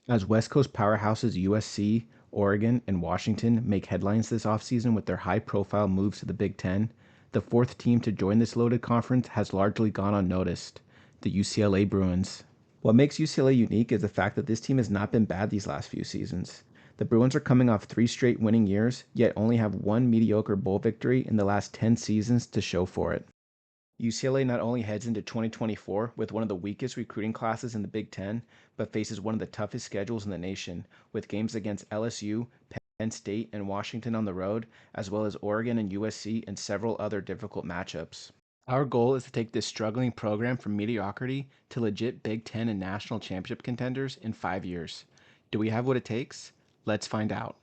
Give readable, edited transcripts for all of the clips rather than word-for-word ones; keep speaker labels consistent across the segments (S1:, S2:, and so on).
S1: As West Coast powerhouses USC, Oregon, and Washington make headlines this offseason with their high-profile moves to the Big Ten, the fourth team to join this loaded conference has largely gone unnoticed, the UCLA Bruins. What makes UCLA unique is the fact that this team has not been bad these last few seasons. The Bruins are coming off 3 straight winning years, yet only have one mediocre bowl victory in the last 10 seasons to show for it. UCLA not only heads into 2024 with one of the weakest recruiting classes in the Big Ten, but faces one of the toughest schedules in the nation, with games against LSU, Penn State, and Washington on the road, as well as Oregon and USC and several other difficult matchups. Our goal is to take this struggling program from mediocrity to legit Big Ten and national championship contenders in 5 years. Do we have what it takes? Let's find out.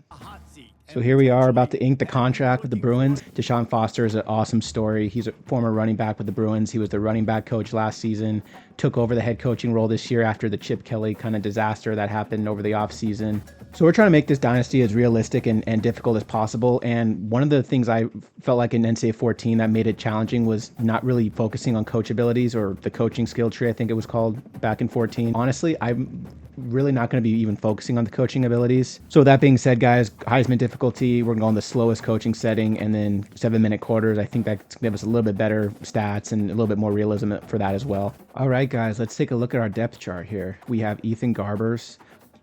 S1: So here we are about to ink the contract with the Bruins. Deshaun Foster is an awesome story. He's a former running back with the Bruins. He was the running back coach last season, took over the head coaching role this year after the Chip Kelly kind of disaster that happened over the offseason. So we're trying to make this dynasty as realistic and difficult as possible. And one of the things I felt like in NCAA 14 that made it challenging was not really focusing on coach abilities, or the coaching skill tree, I think it was called back in 14. Honestly, I'm really not going to be even focusing on the coaching abilities. So with that being said, guys, Heisman difficulty, we're going to go on the slowest coaching setting, and then 7-minute quarters. I think that's going to give us a little bit better stats and a little bit more realism for that as well. All right, guys, let's take a look at our depth chart here. We have Ethan Garbers.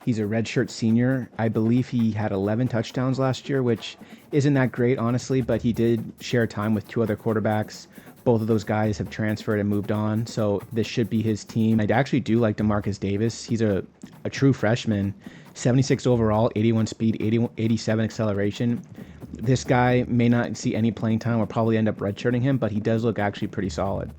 S1: He's a redshirt senior. I believe he had 11 touchdowns last year, which isn't that great, honestly, but he did share time with 2 other quarterbacks. Both of those guys have transferred and moved on, so this should be his team. I actually do like DeMarcus Davis. He's a true freshman, 76 overall, 81 speed, 87 acceleration. This guy may not see any playing time. We'll probably end up redshirting him, but he does look actually pretty solid.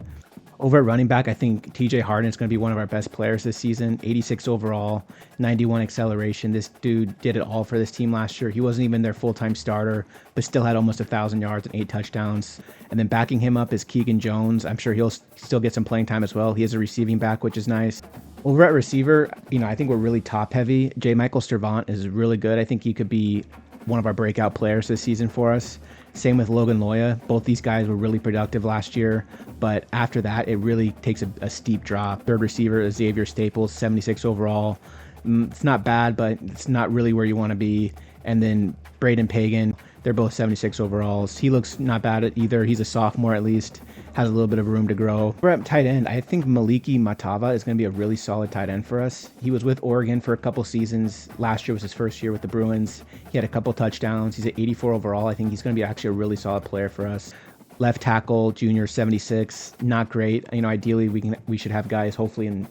S1: Over at running back, I think TJ Harden is going to be one of our best players this season. 86 overall, 91 acceleration. This dude did it all for this team last year. He wasn't even their full-time starter, but still had almost 1,000 yards and 8 touchdowns. And then backing him up is Keegan Jones. I'm sure he'll still get some playing time as well. He is a receiving back, which is nice. Over at receiver, I think we're really top-heavy. J. Michael Servant is really good. I think he could be one of our breakout players this season for us. Same with Logan Loya. Both these guys were really productive last year, but after that, it really takes a steep drop. Third receiver is Xavier Staples, 76 overall. It's not bad, but it's not really where you want to be. And then Braden Pagan, they're both 76 overalls. He looks not bad at either. He's a sophomore at least, has a little bit of room to grow. We're at tight end. I think Maliki Matava is going to be a really solid tight end for us. He was with Oregon for a couple seasons. Last year was his first year with the Bruins. He had a couple touchdowns. He's at 84 overall. I think he's going to be actually a really solid player for us. Left tackle, junior, 76, not great. Ideally we should have guys hopefully in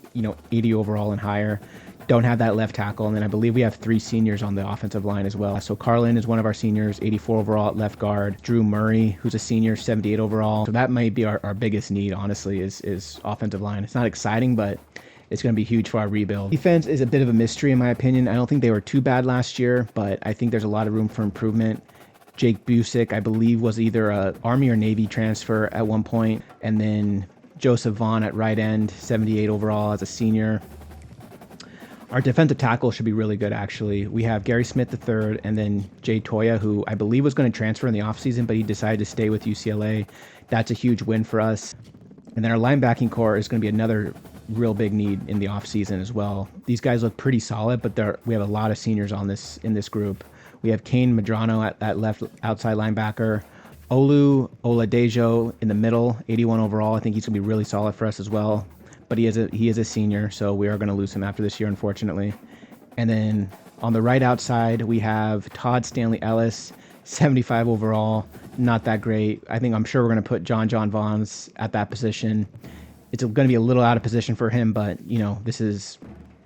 S1: 80 overall and higher. Don't have that left tackle, and then I believe we have 3 seniors on the offensive line as well. So Carlin is one of our seniors, 84 overall at left guard. Drew Murray, who's a senior, 78 overall. So that might be our biggest need, honestly, is offensive line. It's not exciting, but it's going to be huge for our rebuild. Defense is a bit of a mystery in my opinion. I don't think they were too bad last year, but I think there's a lot of room for improvement. Jake Busick, I believe, was either a Army or Navy transfer at one point, and then Joseph Vaughn at right end, 78 overall as a senior. Our defensive tackle should be really good, actually. We have Gary Smith III and then Jay Toya, who I believe was going to transfer in the offseason, but he decided to stay with UCLA. That's a huge win for us. And then our linebacking core is going to be another real big need in the offseason as well. These guys look pretty solid, but we have a lot of seniors in this group. We have Kane Madrano at left outside linebacker. Olu Oladejo in the middle, 81 overall. I think he's going to be really solid for us as well. But he is a senior, so we are going to lose him after this year, unfortunately. And then on the right outside, we have Todd Stanley Ellis, 75 overall, not that great. I'm sure we're going to put John Vaughns at that position. It's going to be a little out of position for him, but we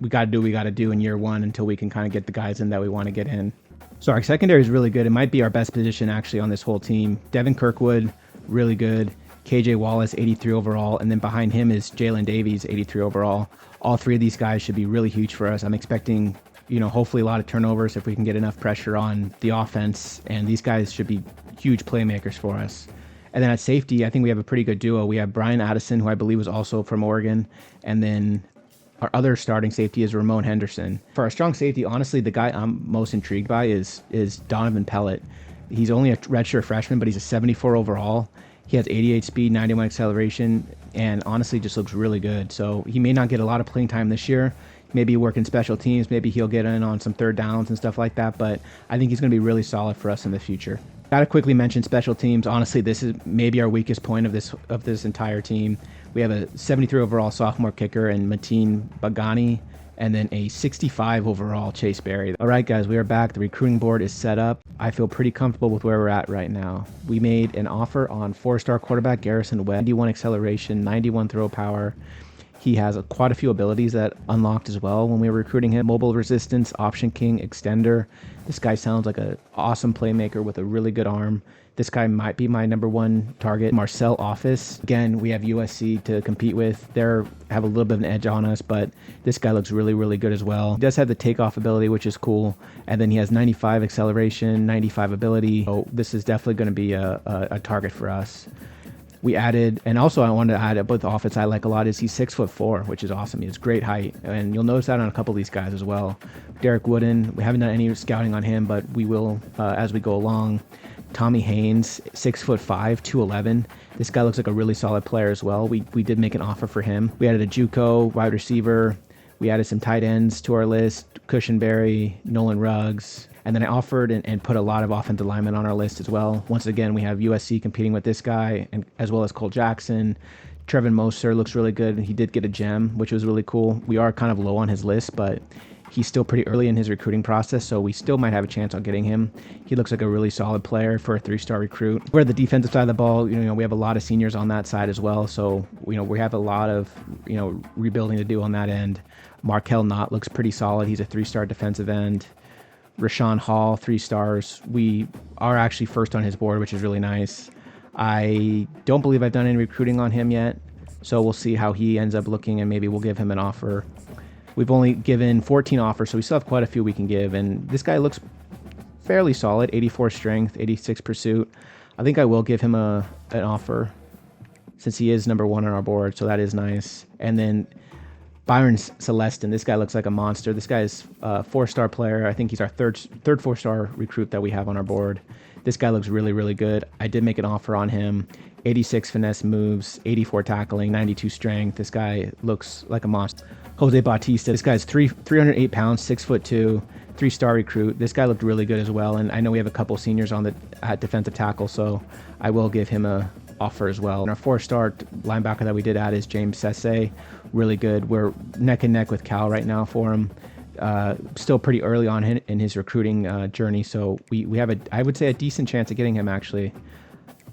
S1: got to do what we got to do in year one until we can kind of get the guys in that we want to get in. So our secondary is really good. It might be our best position actually on this whole team. Devin Kirkwood, really good. KJ Wallace, 83 overall, and then behind him is Jalen Davies, 83 overall. All 3 of these guys should be really huge for us. I'm expecting, hopefully a lot of turnovers if we can get enough pressure on the offense, and these guys should be huge playmakers for us. And then at safety, I think we have a pretty good duo. We have Brian Addison, who I believe was also from Oregon, and then our other starting safety is Ramon Henderson. For our strong safety, honestly, the guy I'm most intrigued by is Donovan Pellet. He's only a redshirt freshman, but he's a 74 overall. He has 88 speed, 91 acceleration, and honestly just looks really good. So he may not get a lot of playing time this year. maybe work in special teams. Maybe he'll get in on some third downs and stuff like that. But I think he's going to be really solid for us in the future. Got to quickly mention special teams. Honestly, this is maybe our weakest point of this entire team. We have a 73 overall sophomore kicker and Mateen Bagani, and then a 65 overall Chase Berry. All right, guys, we are back. The recruiting board is set up. I feel pretty comfortable with where we're at right now. We made an offer on 4-star quarterback Garrison Webb, 91 acceleration, 91 throw power. He has quite a few abilities that unlocked as well when we were recruiting him. Mobile resistance, option king, extender. This guy sounds like an awesome playmaker with a really good arm. This guy might be my number one target. Marcel Office. Again, we have USC to compete with. They have a little bit of an edge on us, but this guy looks really, really good as well. He does have the takeoff ability, which is cool. And then he has 95 acceleration, 95 ability. So this is definitely going to be a target for us. We added, and also I wanted to add with offense I like a lot is he's 6'4", which is awesome. He has great height, and you'll notice that on a couple of these guys as well. Derek Wooden, we haven't done any scouting on him, but we will as we go along. Tommy Haynes, 6'5", 211. This guy looks like a really solid player as well. We did make an offer for him. We added a JUCO wide receiver. We added some tight ends to our list: Cushionberry, Nolan Ruggs. And then I offered and put a lot of offensive linemen on our list as well. Once again, we have USC competing with this guy, and as well as Cole Jackson. Trevin Moser looks really good. He did get a gem, which was really cool. We are kind of low on his list, but he's still pretty early in his recruiting process, so we still might have a chance on getting him. He looks like a really solid player for a 3-star recruit. We're at the defensive side of the ball. We have a lot of seniors on that side as well, so we have a lot of rebuilding to do on that end. Markel Knott looks pretty solid. He's a 3-star defensive end. Rashawn Hall, 3 stars. We are actually first on his board, which is really nice. I don't believe I've done any recruiting on him yet, so we'll see how he ends up looking, and maybe we'll give him an offer. We've only given 14 offers, so we still have quite a few we can give, and this guy looks fairly solid. 84 strength, 86 pursuit. I think I will give him an offer since he is number 1 on our board, so that is nice. And then Byron Celestin, this guy looks like a monster. This guy is a 4-star player. I think he's our third 4-star recruit that we have on our board. This guy looks really, really good. I did make an offer on him. 86 finesse moves, 84 tackling, 92 strength. This guy looks like a monster. Jose Bautista, this guy's 308 pounds, 6'2", 3-star recruit. This guy looked really good as well, and I know we have a couple seniors at defensive tackle, so I will give him a offer as well. And our 4-star linebacker that we did add is James Sesse. Really good. We're neck and neck with Cal right now for him. Still pretty early on in his recruiting journey, so we have I would say a decent chance of getting him actually.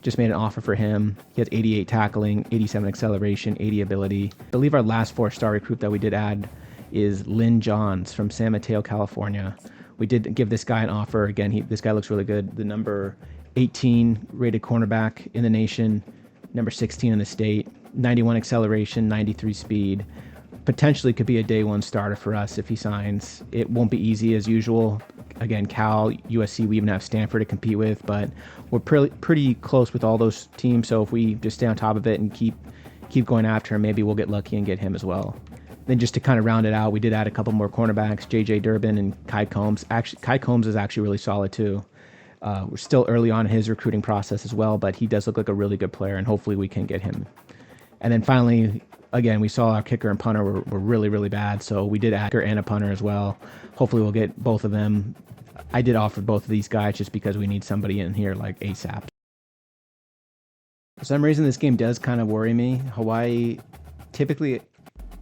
S1: Just made an offer for him. He has 88 tackling, 87 acceleration, 80 ability. I believe our last 4-star recruit that we did add is Lynn Johns from San Mateo, California. We did give this guy an offer. Again, this guy looks really good. The number 18 rated cornerback in the nation, number 16 in the state, 91 acceleration, 93 speed. Potentially could be a day 1 starter for us if he signs. It won't be easy as usual. Again, Cal, USC, we even have Stanford to compete with, but we're pretty close with all those teams. So if we just stay on top of it and keep going after him, maybe we'll get lucky and get him as well. Then just to kind of round it out, we did add a couple more cornerbacks, J.J. Durbin and Kai Combs. Actually, Kai Combs is actually really solid too. We're still early on in his recruiting process as well, but he does look like a really good player, and hopefully we can get him. And then finally, again, we saw our kicker and punter were really, really bad, so we did add kicker and a punter as well. Hopefully we'll get both of them. I did offer both of these guys just because we need somebody in here like ASAP. For some reason, this game does kind of worry me. Hawaii typically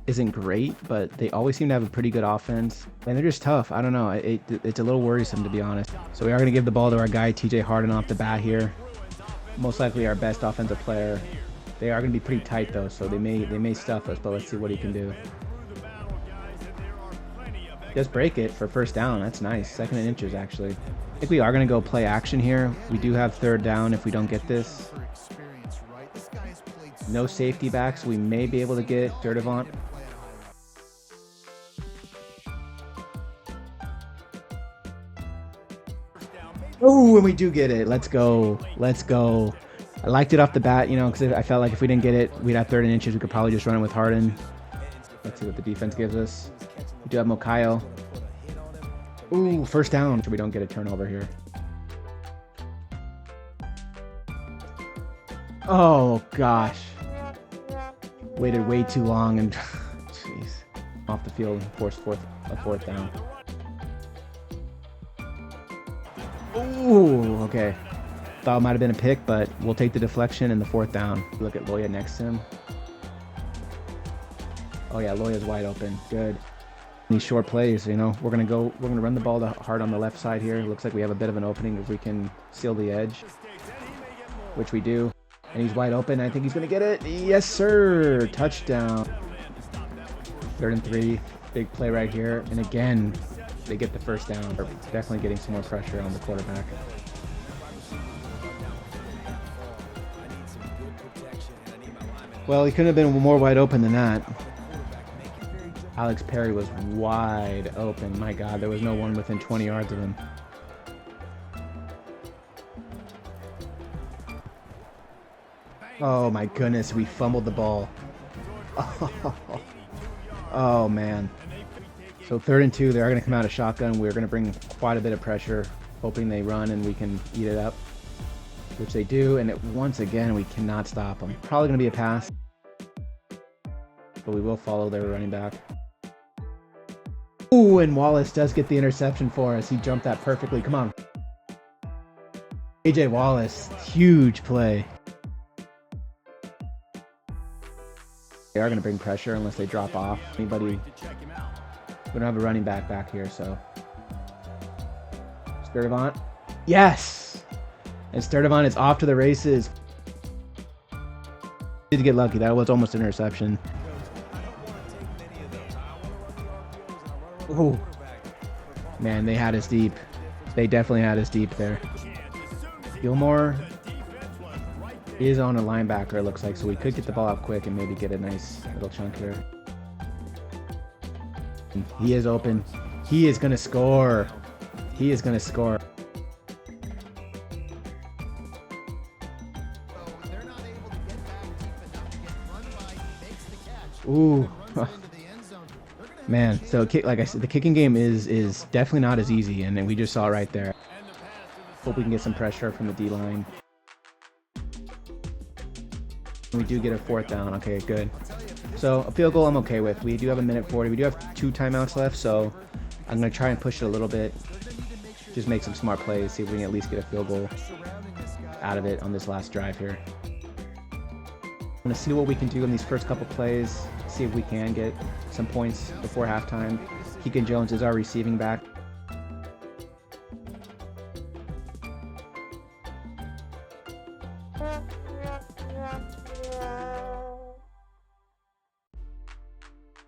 S1: isn't great, but they always seem to have a pretty good offense, and they're just tough. I don't know. It's a little worrisome, to be honest. So we are going to give the ball to our guy, TJ Harden, off the bat here. Most likely our best offensive player. They are going to be pretty tight, though, so they may stuff us, but let's see what he can do. Just break it for first down. That's nice. 2nd and inches, actually. I think we are going to go play action here. We do have 3rd down if we don't get this. No safety backs. We may be able to get Sturdivant. Oh, and we do get it. Let's go. Let's go. I liked it off the bat, because I felt like if we didn't get it, we'd have 3rd and inches. We could probably just run it with Harden. Let's see what the defense gives us. We do have Mokayo. Ooh, first down. So we don't get a turnover here. Oh, gosh. Waited way too long and... Jeez. off the field and force a fourth down. Ooh, okay. Thought it might have been a pick, but we'll take the deflection and the fourth down. Look at Loya next to him. Oh yeah, Loya's wide open. Good. These short plays, you know, we're gonna run the ball hard on the left side here. Looks like we have a bit of an opening if we can seal the edge, which we do. And he's wide open. I think he's gonna get it. Yes, sir. Touchdown. 3rd and 3. Big play right here. And again, they get the first down. They're definitely getting some more pressure on the quarterback. Well, he couldn't have been more wide open than that. Alex Perry was wide open. My God, there was no one within 20 yards of him. Oh my goodness, we fumbled the ball. Oh man. So 3rd and 2, they are going to come out of shotgun. We're going to bring quite a bit of pressure, hoping they run and we can eat it up, which they do. And once again, we cannot stop them. Probably going to be a pass, but we will follow their running back. Ooh, and Wallace does get the interception for us. He jumped that perfectly. Come on. AJ Wallace, huge play. They are going to bring pressure unless they drop off. Anybody? We don't have a running back here, so. Sturdivant. Yes! And Sturdivant is off to the races. Did get lucky. That was almost an interception. Oh, man, they had us deep. They definitely had us deep there. Gilmore is on a linebacker, it looks like, so we could get the ball out quick and maybe get a nice little chunk here. He is open. He is going to score. He is going to score. Ooh. Man, so like I said, the kicking game is definitely not as easy, and we just saw right there. Hope we can get some pressure from the D-line. We do get a 4th down. Okay, good. So a field goal I'm okay with. We do have 1:40. We do have 2 timeouts left, so I'm going to try and push it a little bit. Just make some smart plays, see if we can at least get a field goal out of it on this last drive here. I'm going to see what we can do in these first couple plays, see if we can get some points before halftime. Keegan Jones is our receiving back.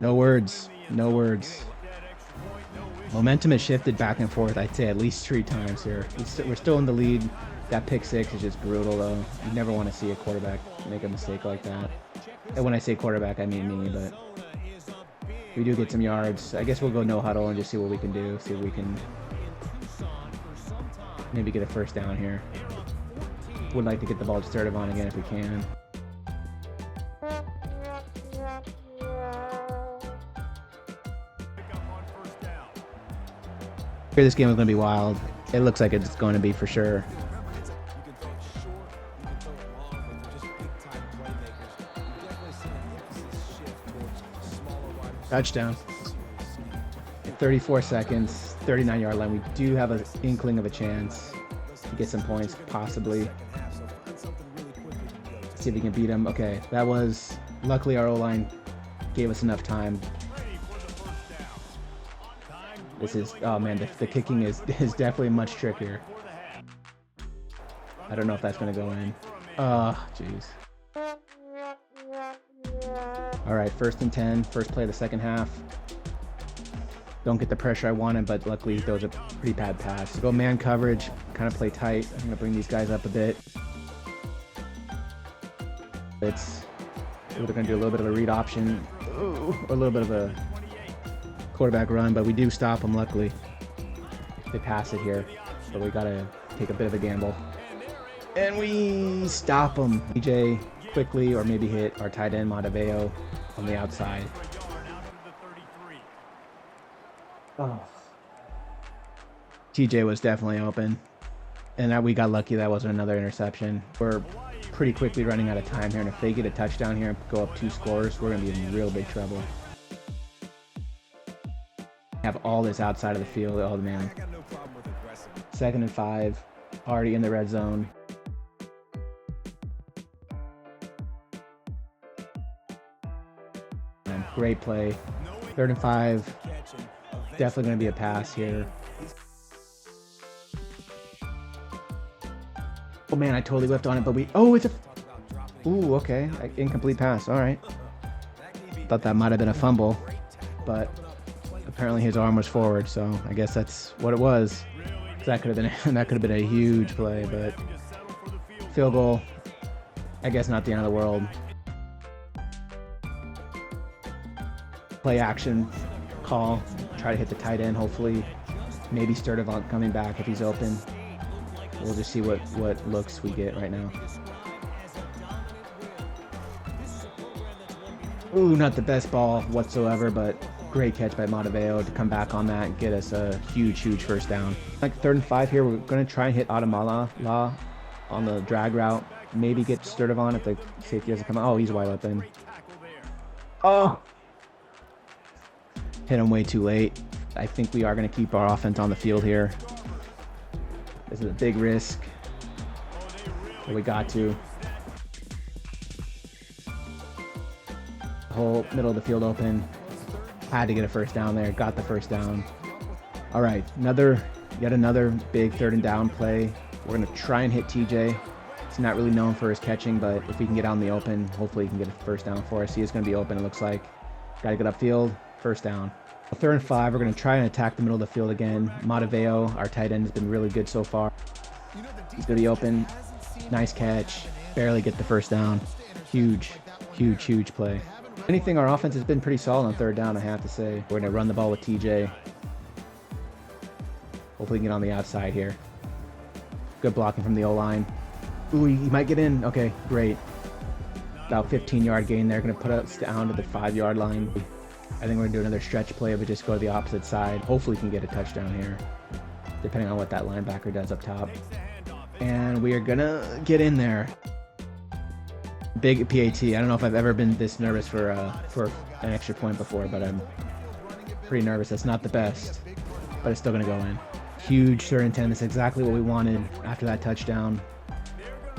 S1: No words. No words. Momentum has shifted back and forth, I'd say at least 3 times here. We're still in the lead. That pick 6 is just brutal, though. You never want to see a quarterback make a mistake like that. And when I say quarterback, I mean me, but we do get some yards. I guess we'll go no huddle and just see what we can do. See if we can maybe get a first down here. Would like to get the ball to Sturdivant again if we can. This game is going to be wild. It looks like it's going to be for sure. Touchdown. 34 seconds, 39-yard line. We do have an inkling of a chance to get some points, possibly. Let's see if we can beat them. Okay, that was... Luckily, our O-line gave us enough time. This is... Oh, man, the kicking is definitely much trickier. I don't know if that's going to go in. Oh, jeez. All right, 1st and 10, first play of the second half. Don't get the pressure I wanted, but luckily that was a pretty bad pass. So go man coverage, kind of play tight. I'm going to bring these guys up a bit. We're going to do a little bit of a read option, or a little bit of a quarterback run, but we do stop them, luckily. They pass it here, but we got to take a bit of a gamble. And we stop them. DJ quickly, or maybe hit our tight end, Monteveo, on the outside. Oh. TJ was definitely open. And we got lucky that wasn't another interception. We're pretty quickly running out of time here, and if they get a touchdown here and go up 2 scores, we're going to be in real big trouble. have all this outside of the field. Oh, man. 2nd and 5. Already in the red zone. And great play. 3rd and 5. Definitely going to be a pass here. Oh, man, I totally whipped on it, but oh, it's a... Ooh, okay. Incomplete pass. All right. Thought that might have been a fumble, but apparently his arm was forward, so I guess that's what it was. That could have been a huge play, but field goal, I guess not the end of the world. Play action call, try to hit the tight end, hopefully. Maybe Sturdivant coming back if he's open. We'll just see what looks we get right now. Ooh, not the best ball whatsoever, but great catch by Monteveo to come back on that and get us a huge first down. Like 3rd and 5 here, we're going to try and hit Adamala on the drag route. Maybe get Sturdivant if the safety doesn't come out. Oh, he's wide open. Oh! Hit him way too late. I think we are going to keep our offense on the field here. This is a big risk, but we got to. Whole middle of the field open. Had to get a first down there. Got the first down. All right, yet another big 3rd and down play. We're gonna try and hit TJ. He's not really known for his catching, but if we can get out in the open, hopefully he can get a first down for us. He is gonna be open, it looks like. Got to get upfield. First down. 3rd and 5. We're gonna try and attack the middle of the field again. Monteveo, our tight end, has been really good so far. He's gonna be open. Nice catch. Barely get the first down. Huge play. Anything, our offense has been pretty solid on 3rd down, I have to say. We're going to run the ball with TJ. Hopefully we can get on the outside here. Good blocking from the O-line. Ooh, he might get in. Okay, great. About 15-yard gain there. Going to put us down to the 5-yard line. I think we're going to do another stretch play, but just go to the opposite side. Hopefully we can get a touchdown here, depending on what that linebacker does up top. And we are going to get in there. Big PAT. I don't know if I've ever been this nervous for an extra point before, but I'm pretty nervous. That's not the best, but it's still going to go in. Huge 3rd and 10. That's exactly what we wanted after that touchdown.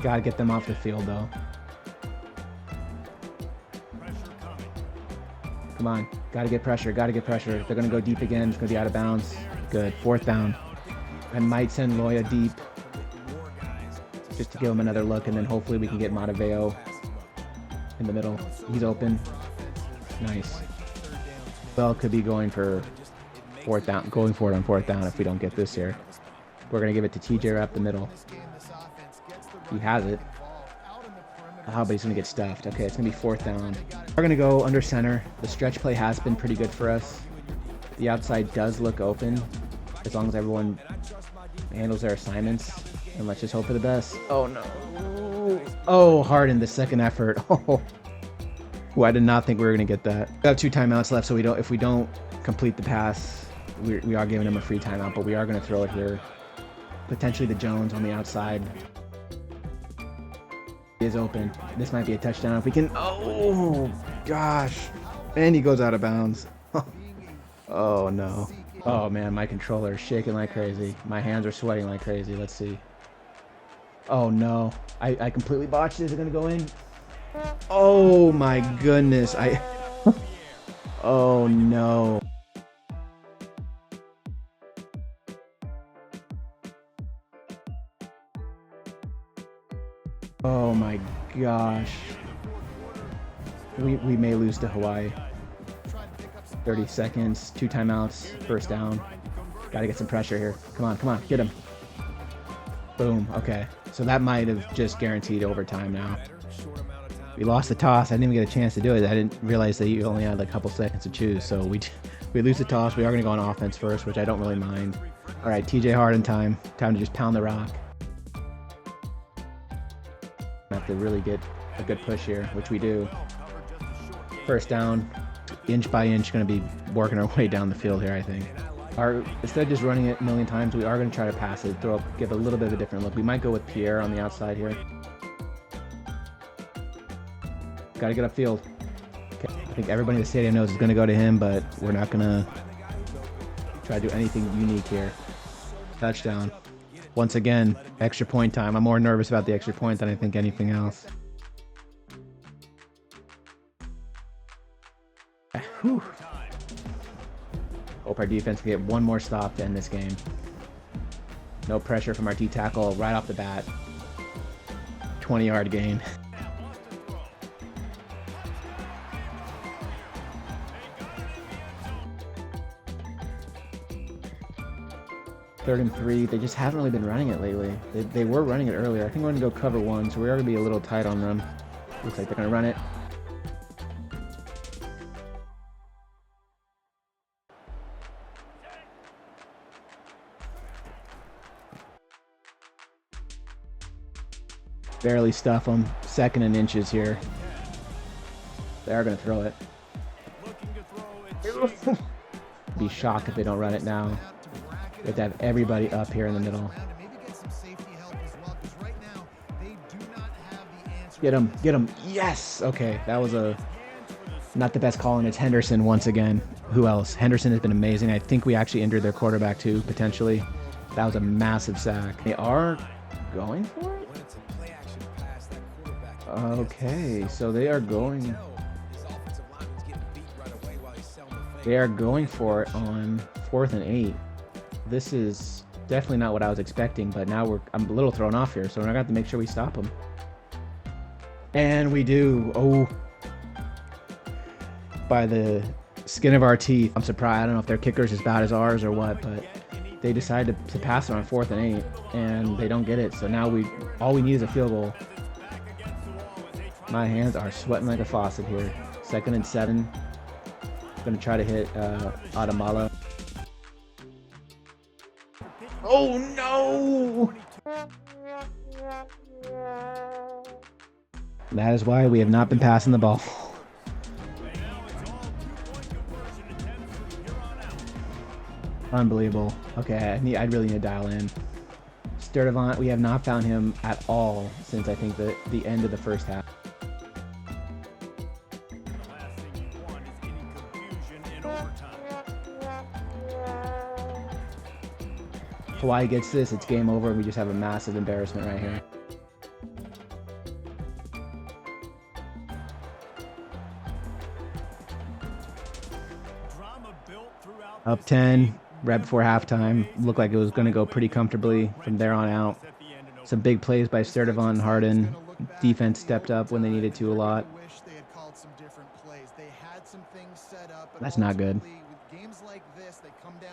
S1: Got to get them off the field, though. Come on. Got to get pressure. They're going to go deep again. It's going to be out of bounds. Good. 4th down. I might send Loya deep just to give him another look, and then hopefully we can get Monteveo in the middle. He's open. Nice. Well, could be going for 4th down, going for it on 4th down if we don't get this here. We're going to give it to TJ up the middle. He has it. Oh, but he's going to get stuffed. Okay, it's going to be 4th down. We're going to go under center. The stretch play has been pretty good for us. The outside does look open as long as everyone handles their assignments. And let's just hope for the best. Oh, no. Oh, Harden, the second effort. Oh, I did not think we were going to get that. We have 2 timeouts left, so if we don't complete the pass, we are giving him a free timeout, but we are going to throw it here. Potentially to Jones on the outside. He is open. This might be a touchdown if we can. Oh, gosh. And he goes out of bounds. Oh, no. Oh, man, my controller is shaking like crazy. My hands are sweating like crazy. Let's see. Oh, no. I completely botched it. Is it going to go in? Oh, my goodness. Oh, no. Oh, my gosh. We may lose to Hawaii. 30 seconds, 2 timeouts, first down. Gotta get some pressure here. Come on, get him. Boom, okay. So that might have just guaranteed overtime now. We lost the toss. I didn't even get a chance to do it. I didn't realize that you only had like a couple seconds to choose. So we lose the toss. We are gonna go on offense first, which I don't really mind. All right, TJ Harden time. Time to just pound the rock. Have to really get a good push here, which we do. First down. Inch by inch, going to be working our way down the field here, I think. Instead of just running it a million times, we are going to try to pass it, give a little bit of a different look. We might go with Pierre on the outside here. Got to get upfield. Okay. I think everybody in the stadium knows it's going to go to him, but we're not going to Try to do anything unique here. Touchdown. Once again, extra point time. I'm more nervous about the extra point than I think anything else. Whew. Hope our defense can get one more stop to end this game. No pressure from our D tackle right off the bat. 20-yard gain. Third and 3. They just haven't really been running it lately. They were running it earlier. I think we're going to go cover 1, so we're going to be a little tight on them. Looks like they're going to run it. Barely stuff them. 2nd and inches here. They are going to throw it. Be shocked if they don't run it now. We have to have everybody up here in the middle. Get him, get him. Yes! Okay, that was not the best call, and it's Henderson once again. Who else? Henderson has been amazing. I think we actually injured their quarterback too, potentially. That was a massive sack. They are going for it? Okay, so they are going... They are going for it on 4th and 8. This is definitely not what I was expecting, but now I'm a little thrown off here, so we're going to have to make sure we stop them. And we do. Oh. By the skin of our teeth. I'm surprised. I don't know if their kicker's as bad as ours or what, but they decided to pass it on 4th and 8, and they don't get it. So now all we need is a field goal. My hands are sweating like a faucet here. 2nd and 7. Going to try to hit Adamala. Oh no! That is why we have not been passing the ball. Unbelievable. Okay, I really need to dial in. Sturdivant, we have not found him at all since I think the end of the first half. Hawaii gets this, it's game over. We just have a massive embarrassment right here. Up 10, right before halftime. Looked like it was going to go pretty comfortably from there on out. Some big plays by Sturdivant and Harden. Defense stepped up when they needed to a lot. That's not good.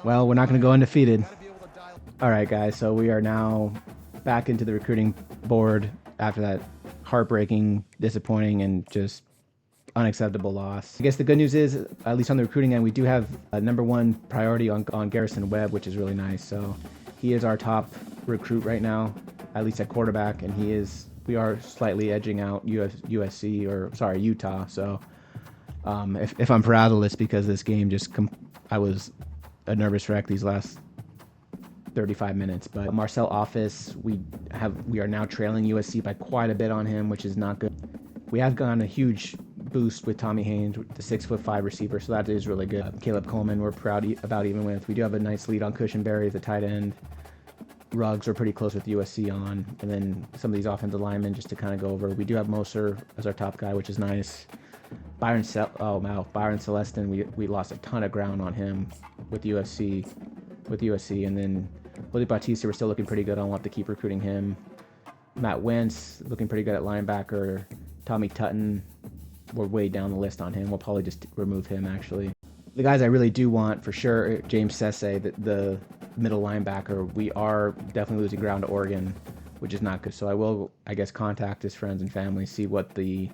S1: Well, we're not going to go undefeated. All right, guys, so we are now back into the recruiting board after that heartbreaking, disappointing, and just unacceptable loss. I guess the good news is, at least on the recruiting end, we do have a #1 priority on Garrison Webb, which is really nice. So he is our top recruit right now, at least at quarterback, and we are slightly edging out Utah. So if I'm proud of this, because this game I was a nervous wreck these last 35 minutes. But Marcel Office, we are now trailing USC by quite a bit on him, which is not good. We have gotten a huge boost with Tommy Haynes, the 6'5" receiver, so that is really good. Caleb Coleman, we're proud about even with. We do have a nice lead on Cushionberry, the tight end. Ruggs, we're pretty close with USC on, and then some of these offensive linemen just to kind of go over. We do have Moser as our top guy, which is nice. Byron Celestin, we lost a ton of ground on him with USC, and then Willie Bautista, we're still looking pretty good on. We'll have to keep recruiting him. Matt Wentz, looking pretty good at linebacker. Tommy Tutton, we're way down the list on him. We'll probably just remove him, actually. The guys I really do want, for sure, James Sesse, the middle linebacker. We are definitely losing ground to Oregon, which is not good. So I will, I guess, contact his friends and family, see what the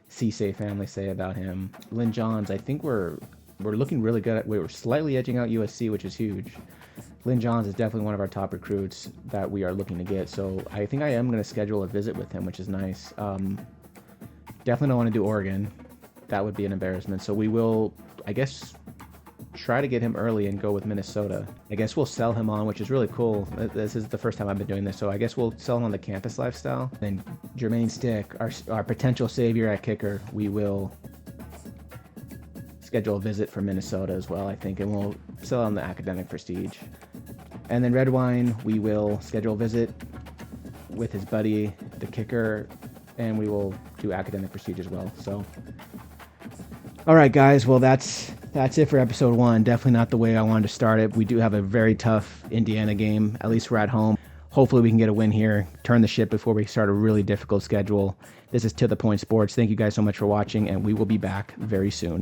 S1: Cisse family say about him. Lynn Johns, I think we're looking really good. We were slightly edging out USC, which is huge. Lynn Johns is definitely one of our top recruits that we are looking to get. So I think I am going to schedule a visit with him, which is nice. Definitely don't want to do Oregon. That would be an embarrassment. So we will, I guess, try to get him early and go with Minnesota. I guess we'll sell him on, which is really cool. This is the first time I've been doing this, so I guess we'll sell him on the campus lifestyle. Then Jermaine Stick, our potential savior at kicker, we will schedule a visit for Minnesota as well, I think, and we'll sell on the academic prestige. And then Red Wine, we will schedule a visit with his buddy, the kicker, and we will do academic prestige as well. So, all right, guys. Well, that's it for episode 1. Definitely not the way I wanted to start it. We do have a very tough Indiana game. At least we're at home. Hopefully we can get a win here, turn the ship before we start a really difficult schedule. This is To The Point Sports. Thank you guys so much for watching, and we will be back very soon.